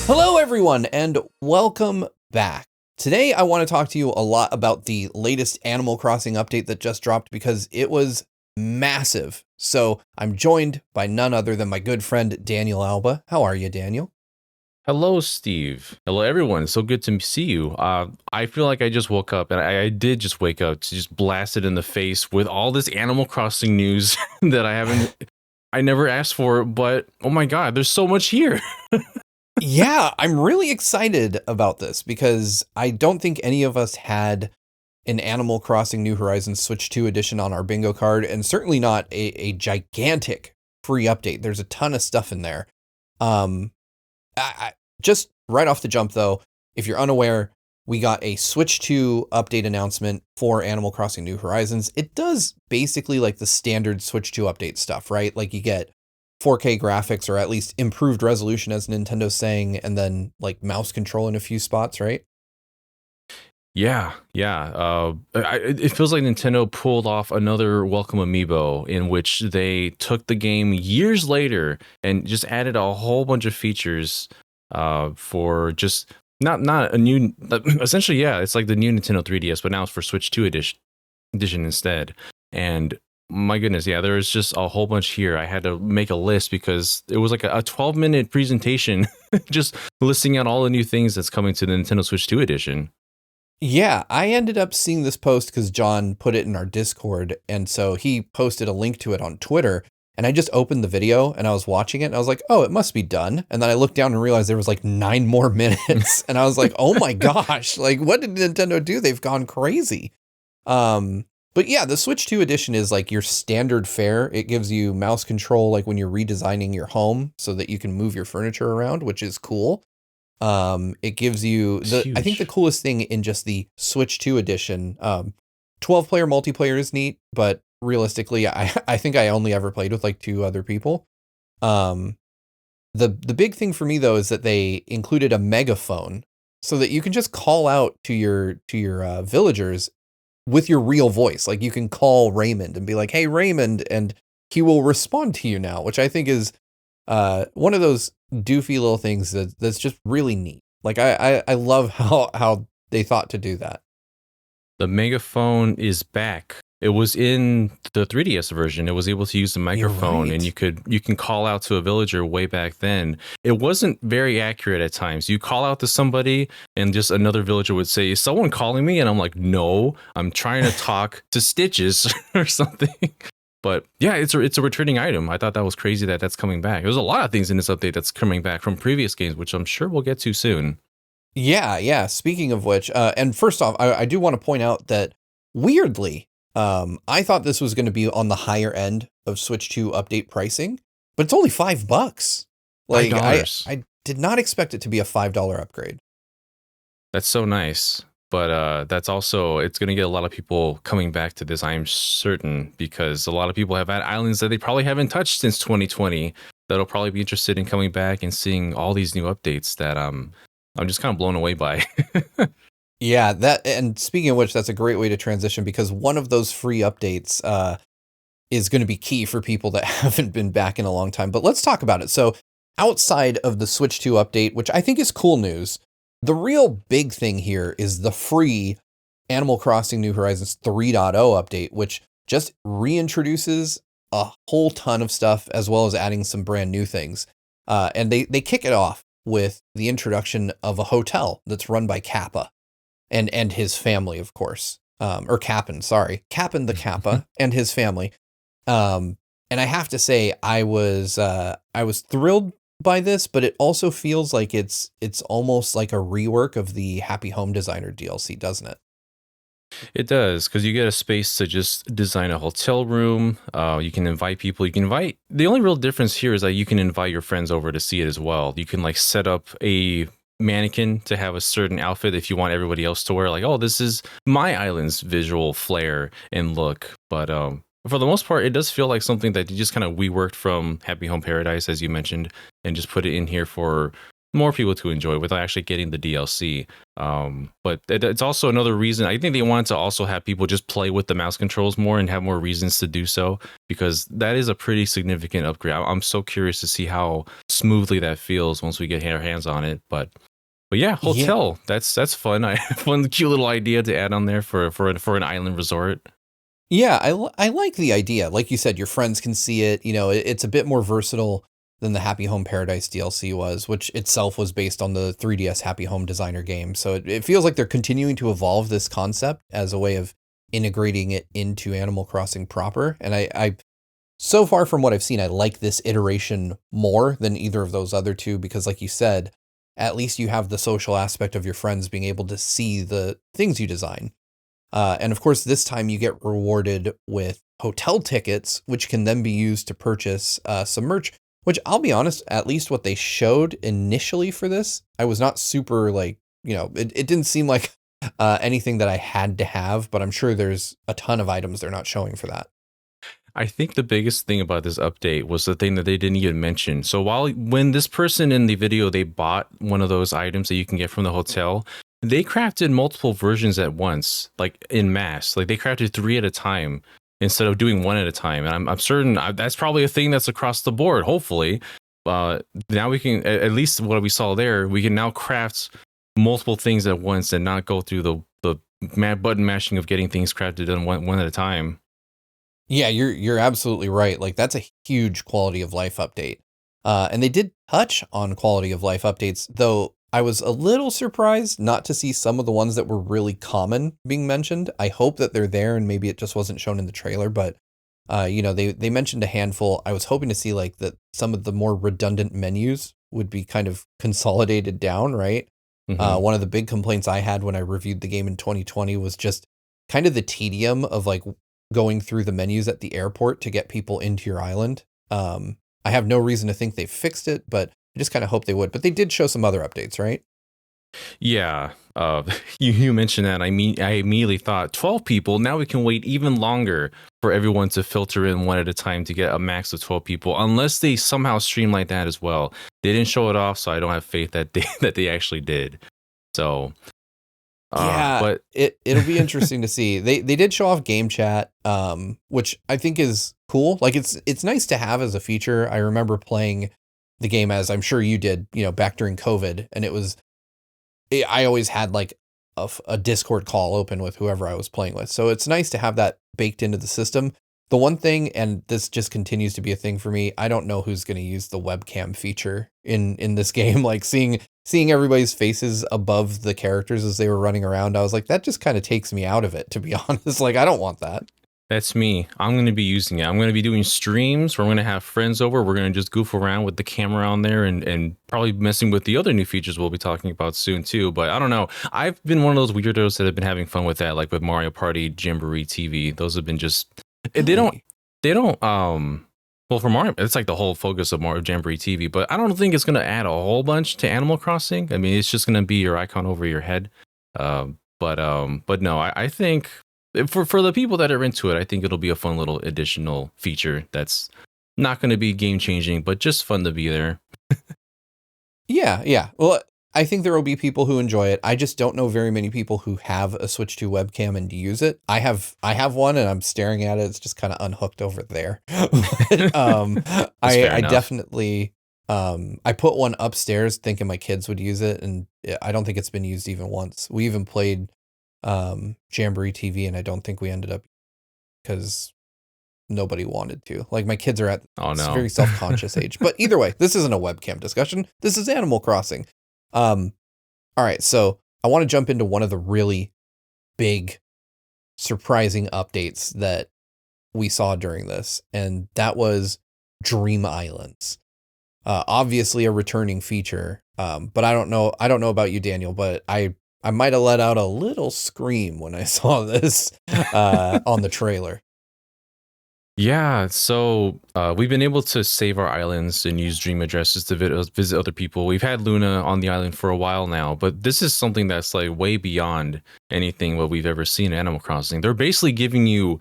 Hello, everyone, and welcome back. Today, I want to talk to you a lot about the latest Animal Crossing update that just dropped because it was massive. So I'm joined by none other than my good friend, Daniel Alba. How are you, Daniel? Hello, Steve. Hello, everyone. So good to see you. I feel like I just woke up, and I did just wake up to just blasted in the face with all this Animal Crossing news that I never asked for. But oh my God, there's so much here. Yeah, I'm really excited about this because I don't think any of us had an Animal Crossing New Horizons Switch 2 edition on our bingo card, and certainly not a gigantic free update. There's a ton of stuff in there. Just right off the jump, though, if you're unaware, we got a Switch 2 update announcement for Animal Crossing New Horizons. It does basically like the standard Switch 2 update stuff, right? Like you get 4K graphics, or at least improved resolution, as Nintendo's saying, and then like mouse control in a few spots, right? Yeah. It feels like Nintendo pulled off another Welcome Amiibo in which they took the game years later and just added a whole bunch of features for just not a new. Essentially, yeah, it's like the new Nintendo 3DS, but now it's for Switch 2 edition instead. And my goodness, yeah, there's just a whole bunch here. I had to make a list because it was like a 12-minute presentation just listing out all the new things that's coming to the Nintendo Switch 2 edition. Yeah, I ended up seeing this post because John put it in our Discord, and so he posted a link to it on Twitter, and I just opened the video and I was watching it and I was like, oh, it must be done. And then I looked down and realized there was like 9 more minutes, and I was like, oh my gosh, like what did Nintendo do? They've gone crazy. But yeah, the Switch 2 edition is like your standard fare. It gives you mouse control like when you're redesigning your home so that you can move your furniture around, which is cool. It gives you I think the coolest thing in just the Switch 2 edition, 12-player multiplayer is neat, but realistically, I think I only ever played with like 2 other people. The big thing for me though is that they included a megaphone so that you can just call out to your villagers with your real voice. Like you can call Raymond and be like, "Hey Raymond," and he will respond to you now, which I think is one of those doofy little things that's just really neat. Like I love how they thought to do that. The megaphone is back. It was in the 3DS version. It was able to use the microphone, right. and you can call out to a villager way back then. It wasn't very accurate at times. You call out to somebody, and just another villager would say, "Is someone calling me?" And I'm like, "No, I'm trying to talk to Stitches or something." But yeah, it's a returning item. I thought that was crazy that that's coming back. There's a lot of things in this update that's coming back from previous games, which I'm sure we'll get to soon. Yeah. Speaking of which, and first off, I do want to point out that weirdly, I thought this was going to be on the higher end of Switch 2 update pricing, but it's only $5. Like $5. I did not expect it to be a $5 upgrade. That's so nice. But that's also, it's going to get a lot of people coming back to this, I'm certain, because a lot of people have had islands that they probably haven't touched since 2020 that'll probably be interested in coming back and seeing all these new updates that I'm just kind of blown away by. Yeah, and speaking of which, that's a great way to transition because one of those free updates is going to be key for people that haven't been back in a long time. But let's talk about it. So outside of the Switch 2 update, which I think is cool news, the real big thing here is the free Animal Crossing New Horizons 3.0 update, which just reintroduces a whole ton of stuff as well as adding some brand new things. And they kick it off with the introduction of a hotel that's run by Kappa and his family, of course. Or Cap'n, sorry. Cap'n the Kappa and his family. And I have to say, I was thrilled by this, but it also feels like it's almost like a rework of the Happy Home Designer DLC, doesn't it? It does, because you get a space to just design a hotel room. You can invite people. The only real difference here is that you can invite your friends over to see it as well. You can like set up a mannequin to have a certain outfit if you want everybody else to wear, like, oh, this is my island's visual flair and look. But for the most part, it does feel like something that you just kind of reworked from Happy Home Paradise, as you mentioned, and just put it in here for more people to enjoy without actually getting the DLC. But it's also another reason. I think they wanted to also have people just play with the mouse controls more and have more reasons to do so, because that is a pretty significant upgrade. I'm so curious to see how smoothly that feels once we get our hands on it. But yeah, Yeah. hotel. That's fun. One cute little idea to add on there for an island resort. Yeah, I like the idea. Like you said, your friends can see it. You know, it's a bit more versatile than the Happy Home Paradise DLC was, which itself was based on the 3DS Happy Home Designer game. So it feels like they're continuing to evolve this concept as a way of integrating it into Animal Crossing proper. And I so far from what I've seen, I like this iteration more than either of those other two because, like you said, at least you have the social aspect of your friends being able to see the things you design. And of course, this time you get rewarded with hotel tickets, which can then be used to purchase some merch, which I'll be honest, at least what they showed initially for this, I was not super like, it didn't seem like anything that I had to have, but I'm sure there's a ton of items they're not showing for that. I think the biggest thing about this update was the thing that they didn't even mention. So when this person in the video, they bought one of those items that you can get from the hotel, they crafted multiple versions at once, like in mass. Like they crafted 3 at a time instead of doing 1 at a time. And I'm certain that's probably a thing that's across the board. Hopefully, now we can, at least what we saw there, we can now craft multiple things at once and not go through the button mashing of getting things crafted done one at a time. Yeah, you're absolutely right. Like that's a huge quality of life update. And they did touch on quality of life updates, though I was a little surprised not to see some of the ones that were really common being mentioned. I hope that they're there and maybe it just wasn't shown in the trailer, but they mentioned a handful. I was hoping to see like that some of the more redundant menus would be kind of consolidated down, right? One of the big complaints I had when I reviewed the game in 2020 was just kind of the tedium of like going through the menus at the airport to get people into your island. I have no reason to think they fixed it, but I just kind of hope they would. But they did show some other updates, right? Yeah, you mentioned that. I immediately thought 12 people. Now we can wait even longer for everyone to filter in 1 at a time to get a max of 12 people, unless they somehow streamline that as well. They didn't show it off, so I don't have faith that they actually did. So, Yeah, but it'll be interesting to see. They did show off game chat, which I think is cool. Like it's nice to have as a feature. I remember playing the game, as I'm sure you did, back during COVID, and I always had like a Discord call open with whoever I was playing with. So it's nice to have that baked into the system. The one thing, and this just continues to be a thing for me, I don't know who's going to use the webcam feature in this game. Like seeing everybody's faces above the characters as they were running around, I was like, that just kind of takes me out of it, to be honest. Like, I don't want that. that's me. I'm going to be using it. I'm going to be doing streams where I'm going to have friends over. We're going to just goof around with the camera on there and probably messing with the other new features we'll be talking about soon too. But I don't know. I've been one of those weirdos that have been having fun with that, like with Mario Party, Jamboree TV. Those have been just, Really? they don't, well, for Mario, it's like the whole focus of Mario Jamboree TV, but I don't think it's going to add a whole bunch to Animal Crossing. I mean, it's just going to be your icon over your head. But no, I think for the people that are into it, I think it'll be a fun little additional feature that's not going to be game changing, but just fun to be there. Yeah. Well, I think there will be people who enjoy it. I just don't know very many people who have a Switch 2 webcam and use it. I have one and I'm staring at it. It's just kind of unhooked over there. But, I definitely, I put one upstairs thinking my kids would use it, and I don't think it's been used even once. We even played Jamboree TV, and I don't think we ended up because nobody wanted to. Like my kids are at this very self-conscious age. But either way, this isn't a webcam discussion. This is Animal Crossing. All right, so I want to jump into one of the really big, surprising updates that we saw during this, and that was Dream Islands. Obviously a returning feature, but I don't know about you, Daniel, but I might have let out a little scream when I saw this on the trailer. Yeah, so we've been able to save our islands and use dream addresses to visit other people. We've had Luna on the island for a while now, but this is something that's like way beyond anything what we've ever seen in Animal Crossing. They're basically giving you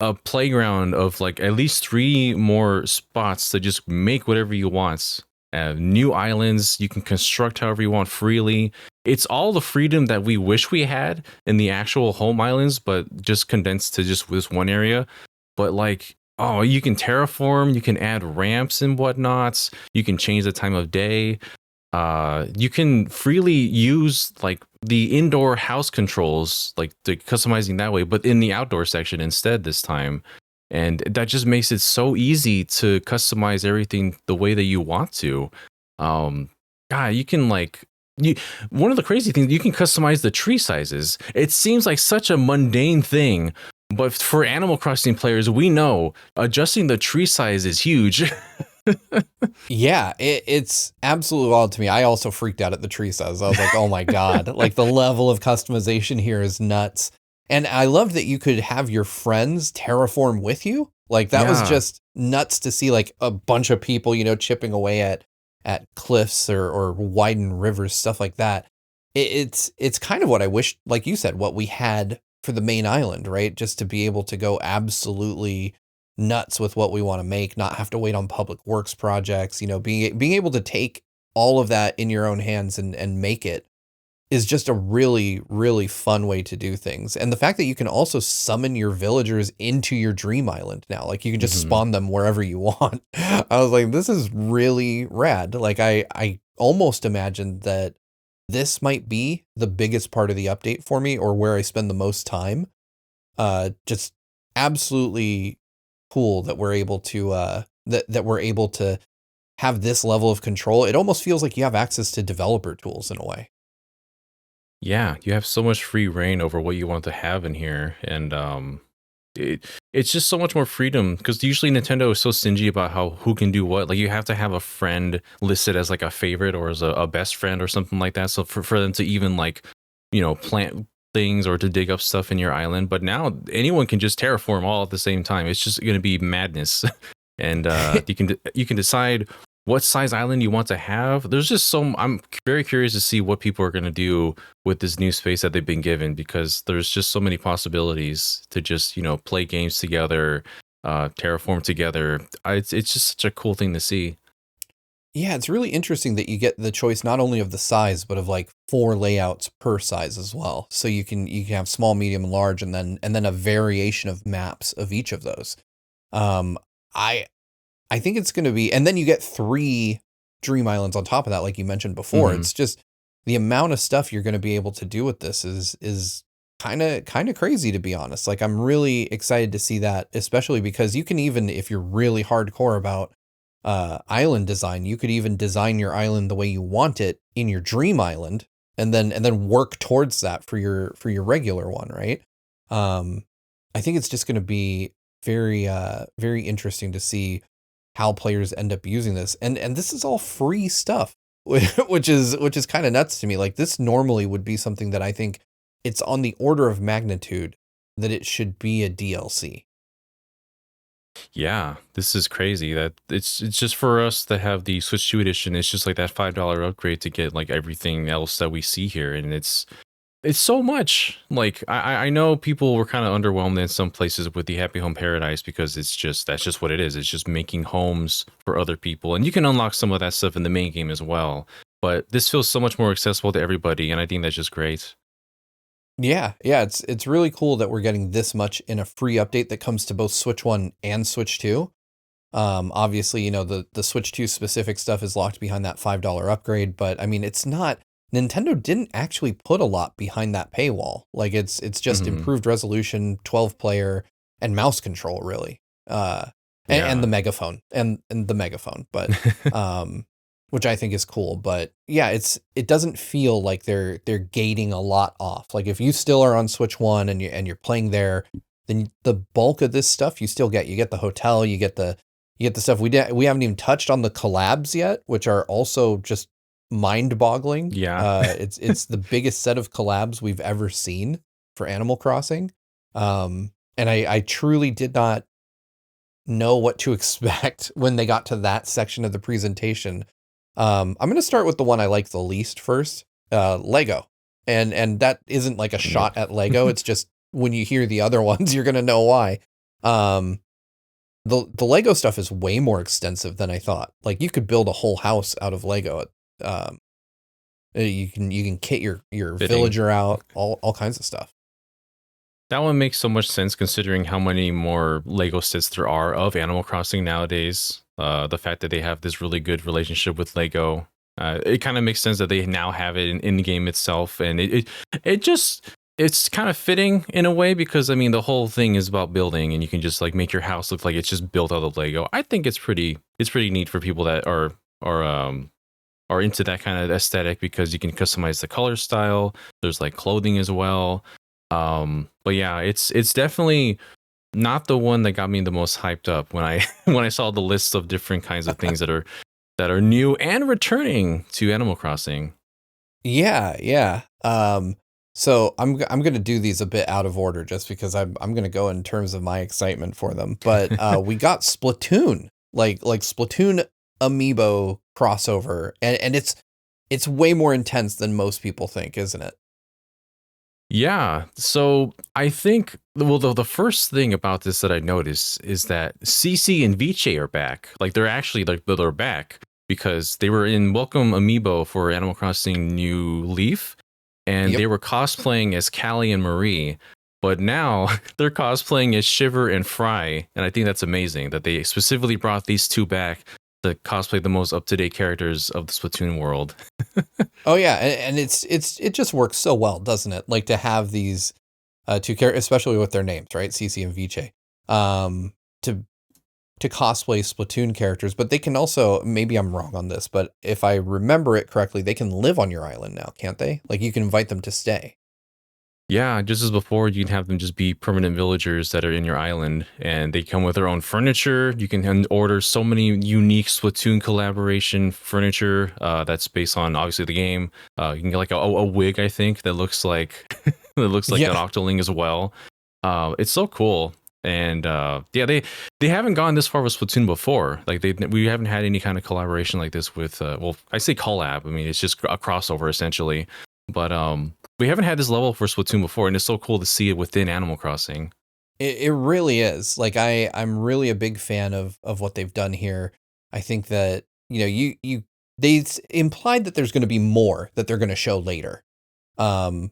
a playground of like at least 3 more spots to just make whatever you want. New islands, you can construct however you want freely. It's all the freedom that we wish we had in the actual home islands, but just condensed to just this one area. But like Oh, you can terraform, you can add ramps and whatnots, you can change the time of day. You can freely use like the indoor house controls, like the customizing that way, but in the outdoor section instead this time. And that just makes it so easy to customize everything the way that you want to. Um, God, you can like you one of the crazy things, you can customize the tree sizes. It seems like such a mundane thing, but for Animal Crossing players, we know adjusting the tree size is huge. Yeah, it's absolutely wild to me. I also freaked out at the tree size. I was like, oh my God, like the level of customization here is nuts. And I loved that you could have your friends terraform with you. Like that was Yeah. just nuts to see like a bunch of people, chipping away at cliffs or widened rivers, stuff like that. It's kind of what I wish, like you said, what we had for the main island, right? Just to be able to go absolutely nuts with what we want to make, not have to wait on public works projects, being able to take all of that in your own hands and make it is just a really, really fun way to do things. And the fact that you can also summon your villagers into your dream island now, like you can just Mhm. spawn them wherever you want. I was like, this is really rad. Like I almost imagined that this might be the biggest part of the update for me, or where I spend the most time. Just absolutely cool that we're able to that we're able to have this level of control. It almost feels like you have access to developer tools in a way. Yeah, you have so much free reign over what you want to have in here, and it it's just so much more freedom because usually Nintendo is so stingy about how who can do what. Like you have to have a friend listed as like a favorite or as a best friend or something like that. So for them to even like plant things or to dig up stuff in your island, but now anyone can just terraform all at the same time. It's just going to be madness, and you can decide what size island you want to have. There's just so I'm very curious to see what people are going to do with this new space that they've been given because there's just so many possibilities to just play games together, terraform together. It's just such a cool thing to see. Yeah, it's really interesting that you get the choice not only of the size, but of like 4 layouts per size as well. So you can have small, medium, and large, and then a variation of maps of each of those. Um, I I think it's going to be, and then you get 3 Dream Islands on top of that, like you mentioned before. Hmm. It's just the amount of stuff you're going to be able to do with this is kind of crazy, to be honest. Like I'm really excited to see that, especially because you can, even if you're really hardcore about island design, you could even design your island the way you want it in your dream island, and then work towards that for your regular one, right? Um, I think it's just going to be very interesting to see how players end up using this. And this is all free stuff, which is kind of nuts to me. Like this normally would be something that I think it's on the order of magnitude that it should be a DLC. Yeah, this is crazy. That it's just for us to have the Switch 2 edition. It's just like that $5 upgrade to get like everything else that we see here, and it's so much. Like I know people were kind of underwhelmed in some places with the Happy Home Paradise because that's just what it is. It's just making homes for other people, and you can unlock some of that stuff in the main game as well. But this feels so much more accessible to everybody, and I think that's just great. Yeah, it's really cool that we're getting this much in a free update that comes to both Switch 1 and Switch 2. Obviously, the Switch 2 specific stuff is locked behind that $5 upgrade, but I mean, it's not Nintendo didn't actually put a lot behind that paywall. Like it's just Hmm. improved resolution, 12 player, and mouse control really. And Yeah. the megaphone and the megaphone, but um which I think is cool. But yeah, it doesn't feel like they're gating a lot off. Like if you still are on Switch 1 and you're playing there, then the bulk of this stuff you still get. You get the hotel, you get the stuff we haven't even touched on, the collabs yet, which are also just mind-boggling. Yeah. It's the biggest set of collabs we've ever seen for Animal Crossing. And I truly did not know what to expect when they got to that section of the presentation. I'm going to start with the one I like the least first, Lego. And that isn't like a shot at Lego. It's just when you hear the other ones, you're going to know why. Um, the Lego stuff is way more extensive than I thought. Like you could build a whole house out of Lego. Um, you can kit your Fitting. villager out, all kinds of stuff. That one makes so much sense considering how many more Lego sets there are of Animal Crossing nowadays. The fact that they have this really good relationship with Lego, it kind of makes sense that they now have it in the game itself, and it just it's kind of fitting in a way because I mean the whole thing is about building, and you can just like make your house look like it's just built out of Lego. I think it's pretty neat for people that are into that kind of aesthetic because you can customize the color style. There's like clothing as well. But yeah, it's definitely not the one that got me the most hyped up when I when I saw the list of different kinds of things that are new and returning to Animal Crossing. Yeah, yeah. So I'm gonna do these a bit out of order just because I'm gonna go in terms of my excitement for them. But we got Splatoon, like Splatoon amiibo crossover, and it's way more intense than most people think, isn't it? Yeah. So I think well the first thing about this that I noticed is that CC and Viche are back. Like they're actually like they're back because they were in Welcome Amiibo for Animal Crossing New Leaf and Yep. they were cosplaying as Callie and Marie. But now they're cosplaying as Shiver and Fry. And I think that's amazing that they specifically brought these two back to cosplay the most up-to-date characters of the Splatoon world. Oh yeah, and it just works so well, doesn't it? Like to have these two characters, especially with their names, right? CC and Viche. To cosplay Splatoon characters, but they can also, maybe I'm wrong on this, but if I remember it correctly, they can live on your island now, can't they? Like you can invite them to stay. Yeah, just as before, you can have them just be permanent villagers that are in your island, and they come with their own furniture. You can order so many unique Splatoon collaboration furniture that's based on obviously the game. You can get like a wig, I think, that looks like that looks like an Yeah. Octoling as well. It's so cool, and yeah, they haven't gone this far with Splatoon before. Like we haven't had any kind of collaboration like this with. Well, I say collab. I mean, it's just a crossover essentially, but we haven't had this level for Splatoon before, and it's so cool to see it within Animal Crossing. It really is. Like I'm really a big fan of what they've done here. I think that, they implied that there's going to be more that they're going to show later. Um,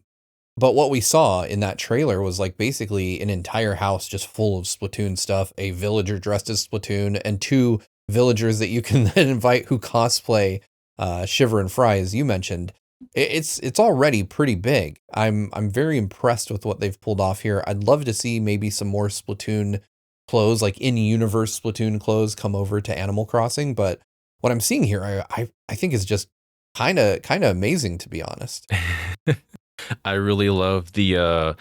but what we saw in that trailer was like basically an entire house just full of Splatoon stuff, a villager dressed as Splatoon, and two villagers that you can then invite who cosplay Shiver and Fry, as you mentioned. It's already pretty big. I'm very impressed with what they've pulled off here. I'd love to see maybe some more Splatoon clothes, like in universe Splatoon clothes, come over to Animal Crossing. But what I'm seeing here, I think is just kind of amazing, to be honest. I really love the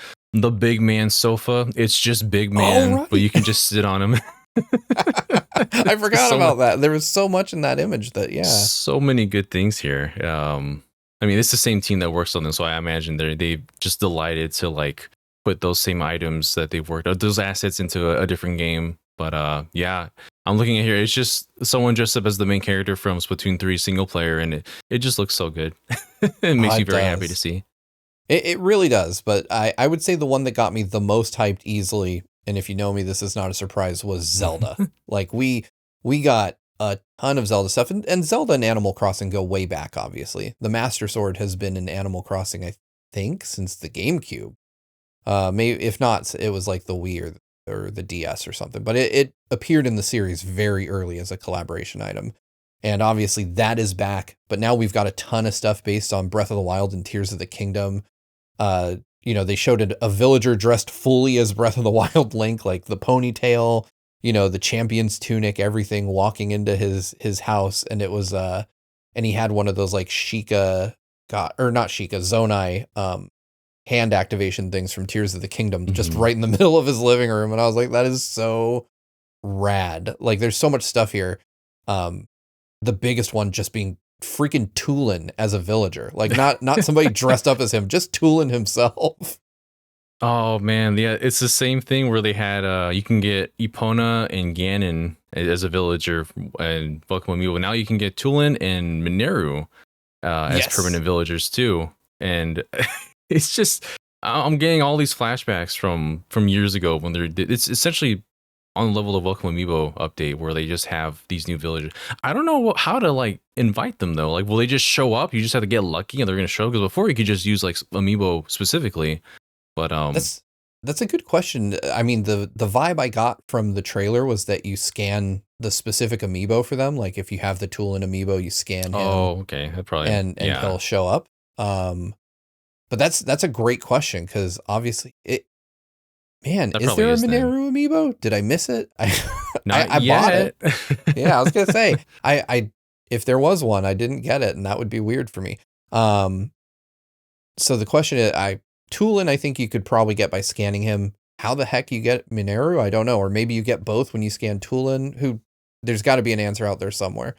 big man sofa. It's just big Oh man, but right, you can just sit on him. I forgot so about that. There was so much in that image that yeah. so many good things here. I mean, it's the same team that works on them, so I imagine they just delighted to like put those same items that they've worked those assets into a different game. But yeah, I'm looking at here. It's just someone dressed up as the main character from Splatoon 3 single player, and it just looks so good. It makes me It very happy to does. see. It really does, but I would say the one that got me the most hyped easily, and if you know me, this is not a surprise, was Zelda. Like we got a ton of Zelda stuff, and Zelda and Animal Crossing go way back, obviously. The Master Sword has been in Animal Crossing, I think, since the GameCube. Maybe if not, it was like the Wii or the DS or something. But it appeared in the series very early as a collaboration item. And obviously that is back, but now we've got a ton of stuff based on Breath of the Wild and Tears of the Kingdom. They showed a villager dressed fully as Breath of the Wild Link, like the ponytail, the champion's tunic, everything, walking into his house, and it was and he had one of those like Sheikah got or not Sheikah, Zonai hand activation things from Tears of the Kingdom just Mhm. right in the middle of his living room, and I was like, that is so rad. Like there's so much stuff here. Um the biggest one just being freaking Tulin as a villager. Like not somebody dressed up as him, just Tulin himself. Oh man, yeah, it's the same thing where they had you can get Epona and Ganon as a villager and Welcome Amiibo. Now you can get Tulin and Mineru as Yes. permanent villagers too. And it's just I'm getting all these flashbacks from years ago when it's essentially on the level of Welcome Amiibo update where they just have these new villagers. I don't know how to like invite them though. Like, will they just show up? You just have to get lucky and they're gonna show. Because before you could just use like Amiibo specifically, but That's That's a good question. I mean, the vibe I got from the trailer was that you scan the specific amiibo for them. Like if you have the Tulin amiibo, you scan him Oh, okay. That probably, and yeah, he'll show up. But that's a great question because obviously man, that is probably there a is then. Mineru amiibo? Did I miss it? Not I bought it. yet. Yeah, I was gonna say I if there was one, I didn't get it, and that would be weird for me. Um, so the question is, Tulin, I think you could probably get by scanning him. How the heck you get Mineru? I don't know, or maybe you get both when you scan Tulin. Who there's got to be an answer out there somewhere.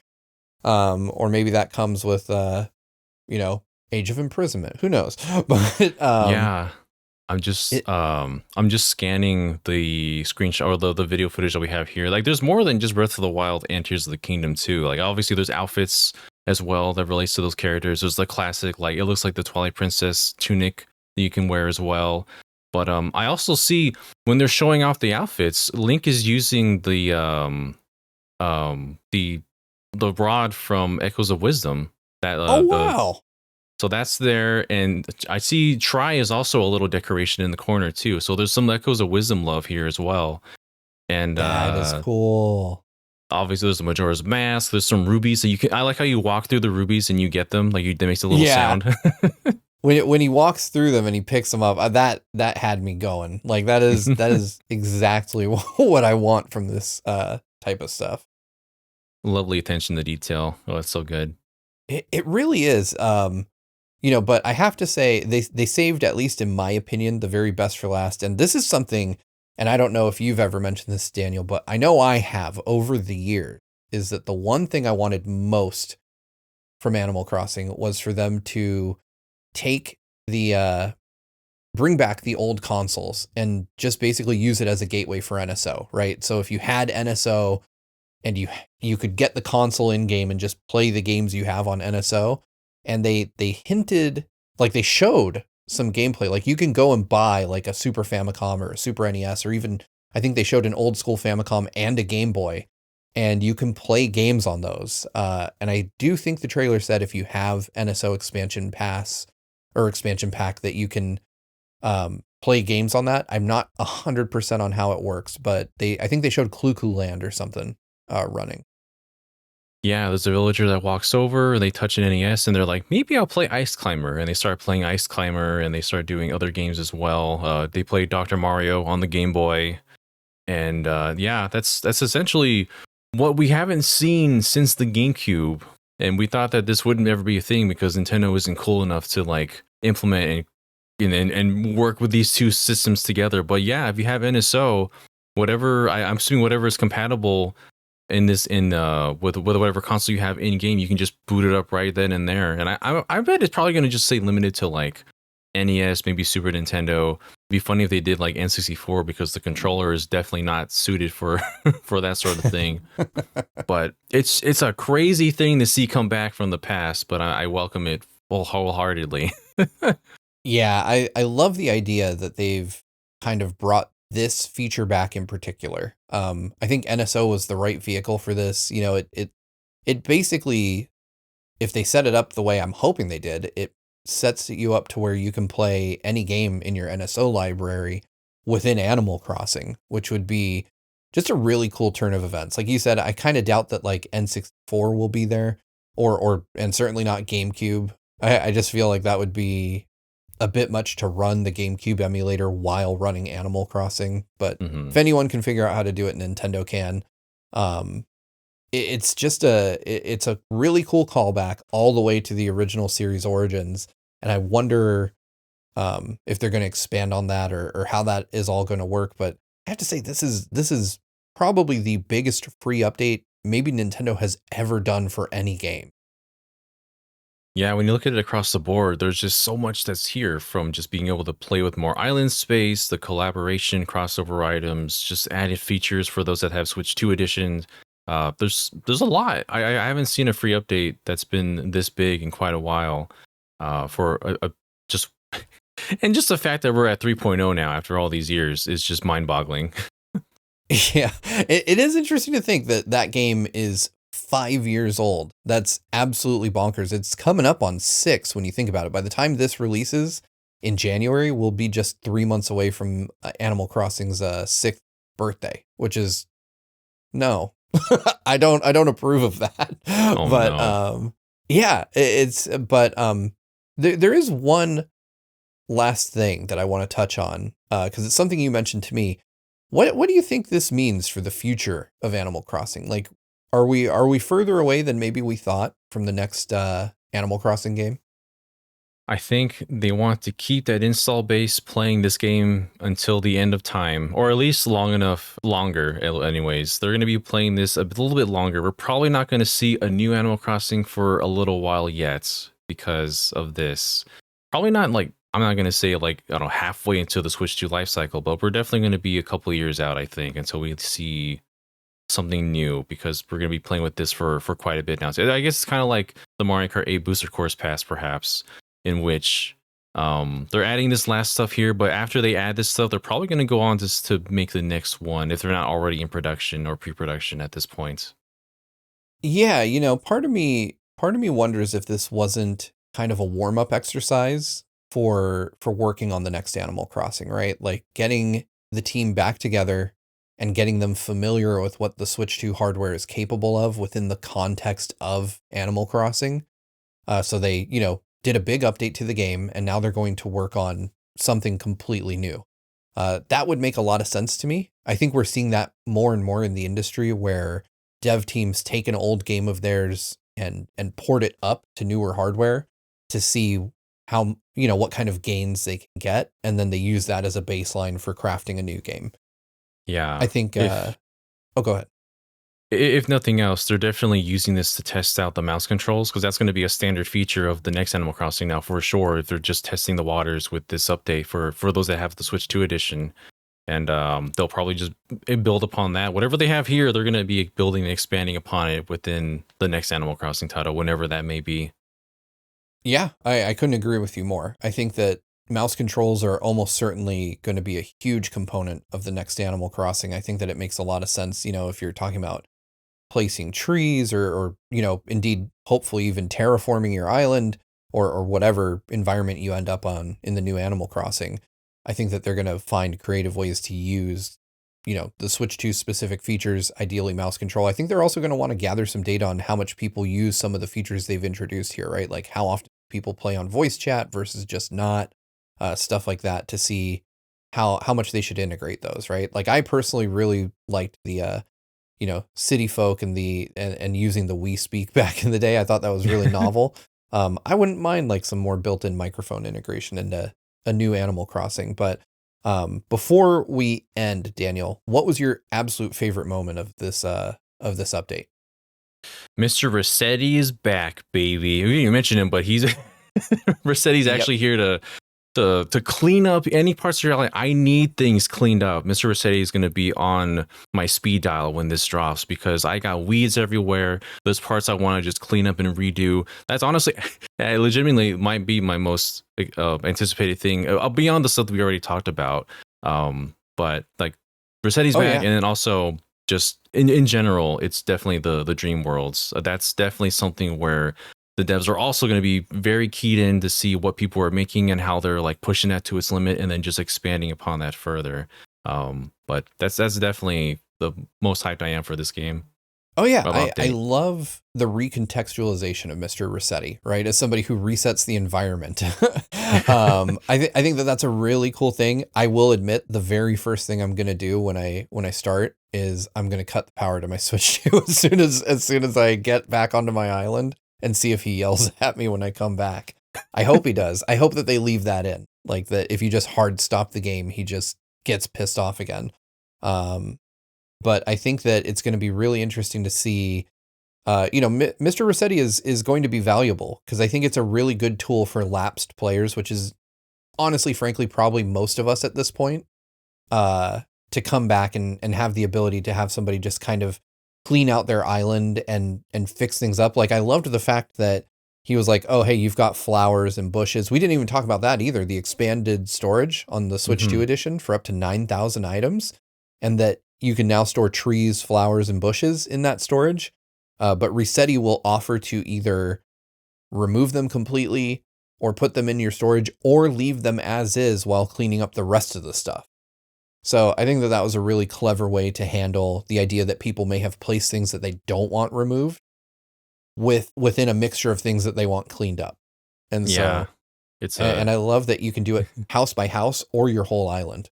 Or maybe that comes with Age of Imprisonment. Who knows? But Yeah. it I'm just scanning the screenshot or the video footage that we have here. Like there's more than just Breath of the Wild and Tears of the Kingdom too. Like obviously there's outfits as well that relates to those characters. There's the classic, like it looks like the Twilight Princess tunic that you can wear as well. But I also see when they're showing off the outfits, Link is using um the the rod from Echoes of Wisdom. That oh the wow, So that's there, and I see Try is also a little decoration in the corner too. So there's some Echoes of Wisdom love here as well. And that is cool. obviously there's the Majora's Mask. There's some rubies that you can. I like how you walk through the rubies and you get them. Like it makes a little Yeah, sound. when he walks through them and he picks them up, that had me going. Like that is exactly what I want from this type of stuff. Lovely attention to detail. Oh, it's so good. It really is. But I have to say they saved, at least in my opinion, the very best for last. And this is something, and I don't know if you've ever mentioned this, Daniel, but I know I have over the years, is that the one thing I wanted most from Animal Crossing was for them to take bring back the old consoles and just basically use it as a gateway for NSO, right? So if you had NSO and you could get the console in game and just play the games you have on NSO, and they hinted, like they showed some gameplay, like you can go and buy like a Super Famicom or a Super NES, or even I think they showed an old school Famicom and a Game Boy, and you can play games on those. And I do think the trailer said if you have NSO expansion pass or expansion pack that you can play games on that. I'm not 100% on how it works, but I think they showed Clue Land or something running. Yeah, there's a villager that walks over and they touch an NES and they're like, maybe I'll play Ice Climber. And they start playing Ice Climber and they start doing other games as well. They play Dr. Mario on the Game Boy. And yeah, that's essentially what we haven't seen since the GameCube. And we thought that this wouldn't ever be a thing because Nintendo isn't cool enough to like implement and work with these two systems together. But yeah, if you have NSO, I'm assuming whatever is compatible with whatever console you have in game, you can just boot it up right then and there. And I bet it's probably going to just say limited to like NES, maybe Super Nintendo. It'd be funny if they did like N64 because the controller is definitely not suited for for that sort of thing. But it's a crazy thing to see come back from the past, but I welcome it wholeheartedly. Yeah, I love the idea that they've kind of brought this feature back in particular. I think NSO was the right vehicle for this. It basically, if they set it up the way I'm hoping they did, it sets you up to where you can play any game in your NSO library within Animal Crossing, which would be just a really cool turn of events. Like you said, I kind of doubt that like N64 will be there, and certainly not GameCube. I just feel like that would be a bit much to run the GameCube emulator while running Animal Crossing. But if anyone can figure out how to do it, Nintendo can. It's a really cool callback all the way to the original series origins. And I wonder if they're going to expand on that or how that is all going to work. But I have to say, this is probably the biggest free update maybe Nintendo has ever done for any game. Yeah, when you look at it across the board, there's just so much that's here, from just being able to play with more island space, the collaboration, crossover items, just added features for those that have Switch 2 edition. There's a lot. I haven't seen a free update that's been this big in quite a while. For just and just the fact that we're at 3.0 now after all these years is just mind-boggling. Yeah, it is interesting to think that game is 5 years old. That's absolutely bonkers. It's coming up on 6 when you think about it. By the time this releases, in January, we'll be just 3 months away from Animal Crossing's 6th birthday, which is no. I don't approve of that. Oh But no. yeah, there is one last thing that I want to touch on, because it's something you mentioned to me. What do you think this means for the future of Animal Crossing? Like, are we further away than maybe we thought from the next Animal Crossing game? I think they want to keep that install base playing this game until the end of time, or at least longer, anyways. They're going to be playing this a little bit longer. We're probably not going to see a new Animal Crossing for a little while yet because of this. Probably not like, I'm not going to say like, I don't know, halfway into the Switch 2 life cycle, but we're definitely going to be a couple of years out, I think, until we see something new, because we're going to be playing with this for quite a bit now. So I guess it's kind of like the Mario Kart 8 Booster Course Pass, perhaps, in which they're adding this last stuff here, but after they add this stuff, they're probably going to go on just to make the next one if they're not already in production or pre-production at this point. Yeah, part of me wonders if this wasn't kind of a warm-up exercise for working on the next Animal Crossing, right? Like getting the team back together and getting them familiar with what the Switch 2 hardware is capable of within the context of Animal Crossing. So they, did a big update to the game, and now they're going to work on something completely new. That would make a lot of sense to me. I think we're seeing that more and more in the industry, where dev teams take an old game of theirs and port it up to newer hardware to see how, what kind of gains they can get, and then they use that as a baseline for crafting a new game. Yeah. I think oh, go ahead. If nothing else, they're definitely using this to test out the mouse controls, because that's going to be a standard feature of the next Animal Crossing now, for sure. If they're just testing the waters with this update for those that have the Switch 2 edition, and they'll probably just build upon that. Whatever they have here, they're going to be building and expanding upon it within the next Animal Crossing title, whenever that may be. Yeah, I couldn't agree with you more. I think that mouse controls are almost certainly going to be a huge component of the next Animal Crossing. I think that it makes a lot of sense, if you're talking about placing trees or indeed, hopefully even terraforming your island or whatever environment you end up on in the new Animal Crossing. I think that they're going to find creative ways to use, the Switch 2 specific features, ideally mouse control. I think they're also going to want to gather some data on how much people use some of the features they've introduced here, right? Like how often people play on voice chat versus just not, stuff like that, to see how much they should integrate those, right? Like I personally really liked the city folk and and using the We Speak back in the day. I thought that was really novel. I wouldn't mind like some more built-in microphone integration into a new Animal Crossing. But before we end, Daniel, what was your absolute favorite moment of this update? Mr. Rossetti is back, baby. You mentioned him, but he's Rossetti's Yep. actually here to clean up any parts of your island. I need things cleaned up. Mr. Rossetti is going to be on my speed dial when this drops, because I got weeds everywhere. Those parts I want to just clean up and redo. That's honestly, legitimately might be my most anticipated thing, beyond the stuff that we already talked about. But like Rossetti's Oh, back, yeah. and then also just in general, it's definitely the dream worlds. That's definitely something where the devs are also going to be very keyed in to see what people are making and how they're like pushing that to its limit, and then just expanding upon that further. But that's definitely the most hyped I am for this game. Oh yeah, I Update. love the recontextualization of Mr. Rossetti, right? As somebody who resets the environment. I think that that's a really cool thing. I will admit the very first thing I'm going to do when I start is I'm going to cut the power to my Switch 2 as soon as I get back onto my island, and see if he yells at me when I come back. I hope he does. I hope that they leave that in. Like that if you just hard stop the game, he just gets pissed off again. But I think that it's going to be really interesting to see, Mr. Rossetti is going to be valuable, because I think it's a really good tool for lapsed players, which is honestly, frankly, probably most of us at this point, to come back and have the ability to have somebody just kind of clean out their island and fix things up. Like I loved the fact that he was like, oh, hey, you've got flowers and bushes. We didn't even talk about that either. The expanded storage on the Switch 2 edition for up to 9,000 items, and that you can now store trees, flowers, and bushes in that storage. But Resetti will offer to either remove them completely or put them in your storage or leave them as is while cleaning up the rest of the stuff. So I think that was a really clever way to handle the idea that people may have placed things that they don't want removed within a mixture of things that they want cleaned up. And Yeah. so, and I love that you can do it house by house or your whole island.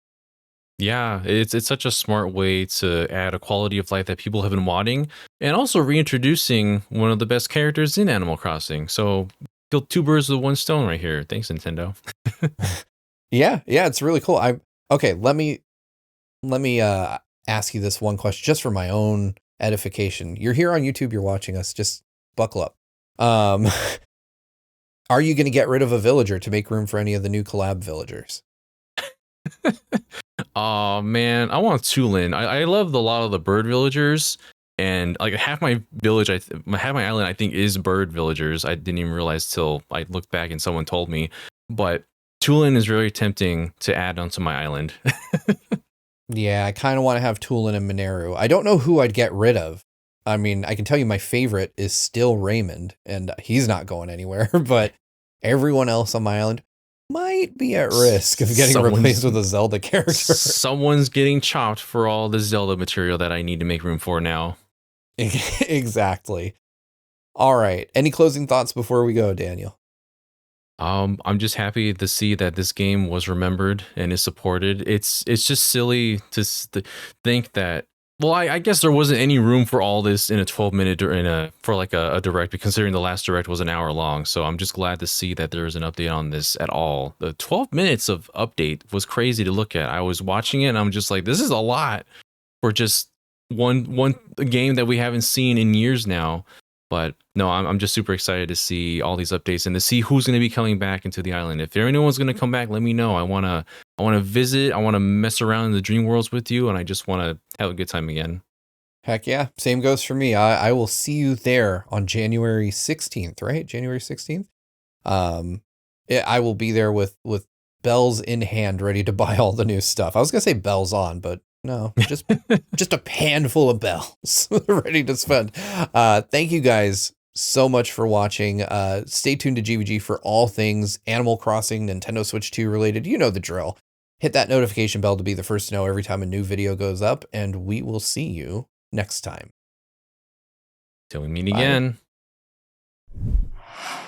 Yeah, it's such a smart way to add a quality of life that people have been wanting, and also reintroducing one of the best characters in Animal Crossing. So, kill two birds with one stone right here. Thanks, Nintendo. Yeah, it's really cool. Okay. Let me ask you this one question just for my own edification. You're here on YouTube. You're watching us. Just buckle up. Are you going to get rid of a villager to make room for any of the new collab villagers? Oh man, I want Tulin. I love a lot of the bird villagers, and like half my village, half my island, I think is bird villagers. I didn't even realize till I looked back and someone told me. But Tulin is very tempting to add onto my island. Yeah, I kind of want to have Tulin and Mineru. I don't know who I'd get rid of. I mean, I can tell you my favorite is still Raymond, and he's not going anywhere, but everyone else on my island might be at risk of getting replaced with a Zelda character. Someone's getting chopped for all the Zelda material that I need to make room for now. Exactly. All right. Any closing thoughts before we go, Daniel? I'm just happy to see that this game was remembered and is supported. It's just silly to think that. Well, I guess there wasn't any room for all this in a 12-minute for like a direct, considering the last direct was an hour long. So I'm just glad to see that there is an update on this at all. The 12 minutes of update was crazy to look at. I was watching it and I'm just like, this is a lot for just one game that we haven't seen in years now. But no, I'm just super excited to see all these updates and to see who's going to be coming back into the island. If anyone's going to come back, let me know. I want to visit. I want to mess around in the dream worlds with you, and I just want to have a good time again. Heck yeah. Same goes for me. I will see you there on January 16th, right? January 16th. I will be there with bells in hand, ready to buy all the new stuff. I was going to say bells on, but no, just a handful of bells ready to spend. Thank you guys so much for watching. Stay tuned to GVG for all things Animal Crossing, Nintendo Switch 2 related. You know the drill. Hit that notification bell to be the first to know every time a new video goes up, and we will see you next time. Till we meet again. Bye.